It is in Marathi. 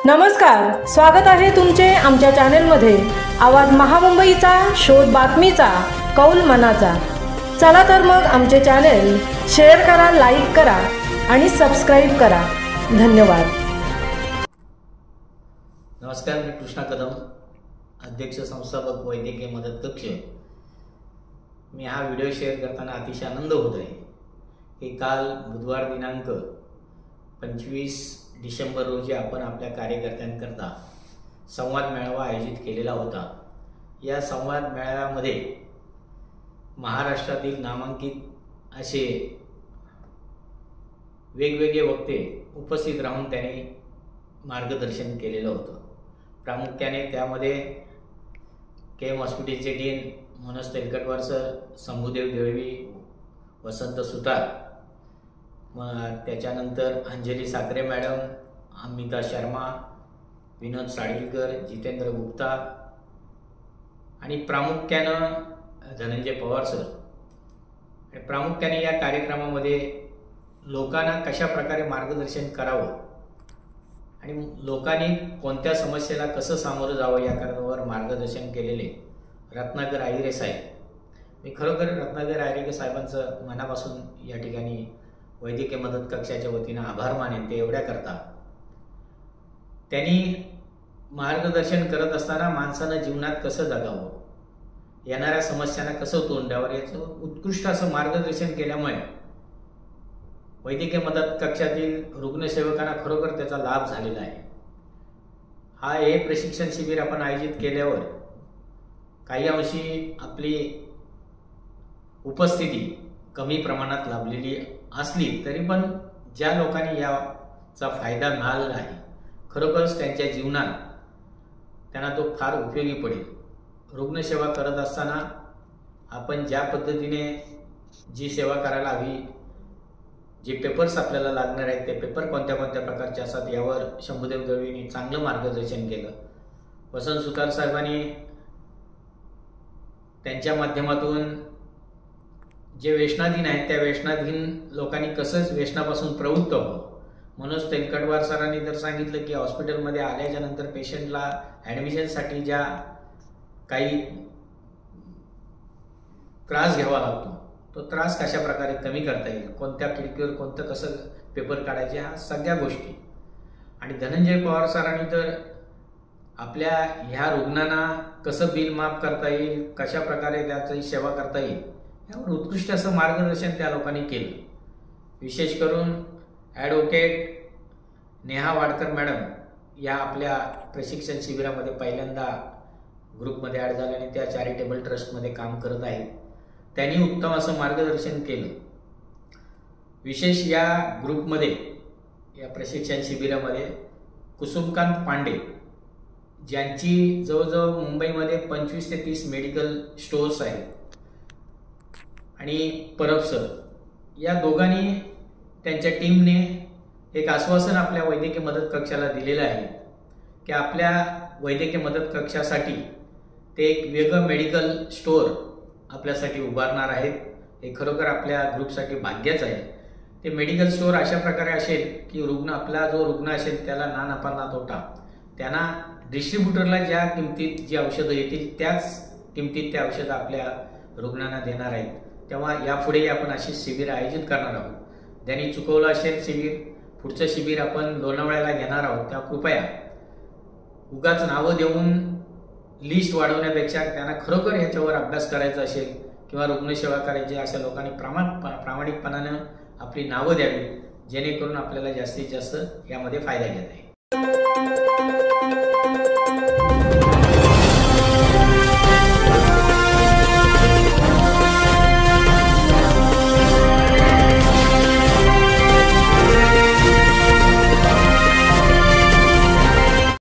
नमस्कार, स्वागत आहे तुमचे आमच्या चॅनलमध्ये। आवाज महामुंबईचा, शोध बातमीचा, कौल मनाचा। चला तर मग आमचे चॅनल शेअर करा, लाईक करा आणि सबस्क्राइब करा। धन्यवाद। नमस्कार, मी कृष्णा कदम, अध्यक्ष संस्थापक वैद्यकीय मदत कक्ष। मी हा व्हिडिओ शेअर करताना अतिशय आनंद होत आहे की काल बुधवार दिनांक 25 डिसेंबर रोजी आपण आपल्या कार्यकर्त्यांकरता संवाद मेळावा आयोजित केलेला होता। या संवाद मेळाव्यामध्ये महाराष्ट्रातील नामांकित असे वेगवेगळे वक्ते उपस्थित राहून त्यांनी मार्गदर्शन केलेलं होतं। प्रामुख्याने त्यामध्ये केएम हॉस्पिटलचे डीन मनोज तेलकटवार सर, शंभूदेव देवळी, वसंत सुतार, त्याच्यानंतर अंजली साखरे मॅडम, अमिता शर्मा, विनोद साडीलकर, जितेंद्र गुप्ता आणि प्रामुख्यानं धनंजय पवार सर। आणि प्रामुख्याने या कार्यक्रमामध्ये लोकांना कशा प्रकारे मार्गदर्शन करावं आणि लोकांनी कोणत्या समस्येला कसं सामोरं जावं या कारणावर मार्गदर्शन केलेले रत्नाकर आहिरे साहेब। मी खरोखर रत्नाकर आहिरे साहेबांचं मनापासून या ठिकाणी वैद्यकीय मदत कक्षाच्या वतीने आभार मानेन। ते एवढ्या करता त्यांनी मार्गदर्शन करत असताना माणसानं जीवनात कसं जगावं, येणाऱ्या समस्यांना कसं तोंड द्यावं याचं उत्कृष्ट असं मार्गदर्शन केल्यामुळे वैद्यकीय मदत कक्षातील रुग्णसेवकांना खरोखर त्याचा लाभ झालेला आहे। हे प्रशिक्षण शिबिर आपण आयोजित केल्यावर काही अंशी आपली उपस्थिती कमी प्रमाणात लाभलेली असली तरी पण ज्या लोकांनी याचा फायदा मिळाला आहे खरोखरच त्यांच्या जीवनात त्यांना तो फार उपयोगी पडेल। रुग्णसेवा करत असताना आपण ज्या पद्धतीने जी सेवा करायला हवी, जे पेपर्स आपल्याला लागणार आहेत ते पेपर कोणत्या कोणत्या प्रकारचे असतात यावर शंभूदेव देवळीने चांगलं मार्गदर्शन केलं। वसंत सुतार साहेबांनी त्यांच्या माध्यमातून जे व्यसनाधीन आहेत त्या व्यसनाधीन लोकांनी कसं व्यसनापासून प्रवृत्त व्हावं। मनोज तेलकटवार सरांनी तर सांगितलं की हॉस्पिटलमध्ये आल्याच्या नंतर पेशंटला ॲडमिशनसाठी ज्या काही त्रास घ्यावा लागतो तो त्रास कशा प्रकारे कमी करता येईल, कोणत्या खिडकीवर कोणतं कसं पेपर काढायचे, ह्या सगळ्या गोष्टी। आणि धनंजय पवार सरांनी तर आपल्या ह्या रुग्णांना कसं बिल माफ करता येईल, कशा प्रकारे त्याची सेवा करता येईल यावर उत्कृष्ट असं मार्गदर्शन त्या लोकांनी केलं। विशेष करून ॲडव्होकेट नेहा वाडकर मॅडम या आपल्या प्रशिक्षण शिबिरामध्ये पहिल्यांदा ग्रुपमध्ये ॲड झाले आणि त्या चॅरिटेबल ट्रस्टमध्ये काम करत आहेत। त्यांनी उत्तम असं मार्गदर्शन केलं। विशेष या ग्रुपमध्ये या प्रशिक्षण शिबिरामध्ये कुसुमकांत पांडे ज्यांची जवळजवळ मुंबईमध्ये 25 ते 30 मेडिकल स्टोर्स आहेत आणि परब सर या दोघांनी त्यांच्या टीमने एक आश्वासन आपल्या वैद्यकीय मदत कक्षाला दिलेलं आहे की आपल्या वैद्यकीय मदत कक्षासाठी ते एक वेगळं मेडिकल स्टोअर आपल्यासाठी उभारणार आहेत। हे खरोखर आपल्या ग्रुपसाठी भाग्यच आहे। ते मेडिकल स्टोअर अशा प्रकारे असेल की आपला जो रुग्ण असेल त्याला ना नफा ना तोटा, त्यांना डिस्ट्रीब्युटरला ज्या किमतीत जी औषधं येतील त्याच किमतीत ते औषधं आपल्या रुग्णांना देणार आहेत। तेव्हा यापुढे आपण अशी शिबिर आयोजित करणार आहोत। ज्यांनी चुकवलं असेल शिबिर, पुढचं शिबिर आपण लोणावळ्याला घेणार आहोत, तेव्हा कृपया उगाच नावं देऊन लिस्ट वाढवण्यापेक्षा त्यांना खरोखर ह्याच्यावर अभ्यास करायचा असेल किंवा रुग्णसेवा करायची अशा लोकांनी प्रामाणिकपणानं आपली नावं द्यावी, जेणेकरून आपल्याला जास्तीत जास्त यामध्ये फायदा घेता येईल।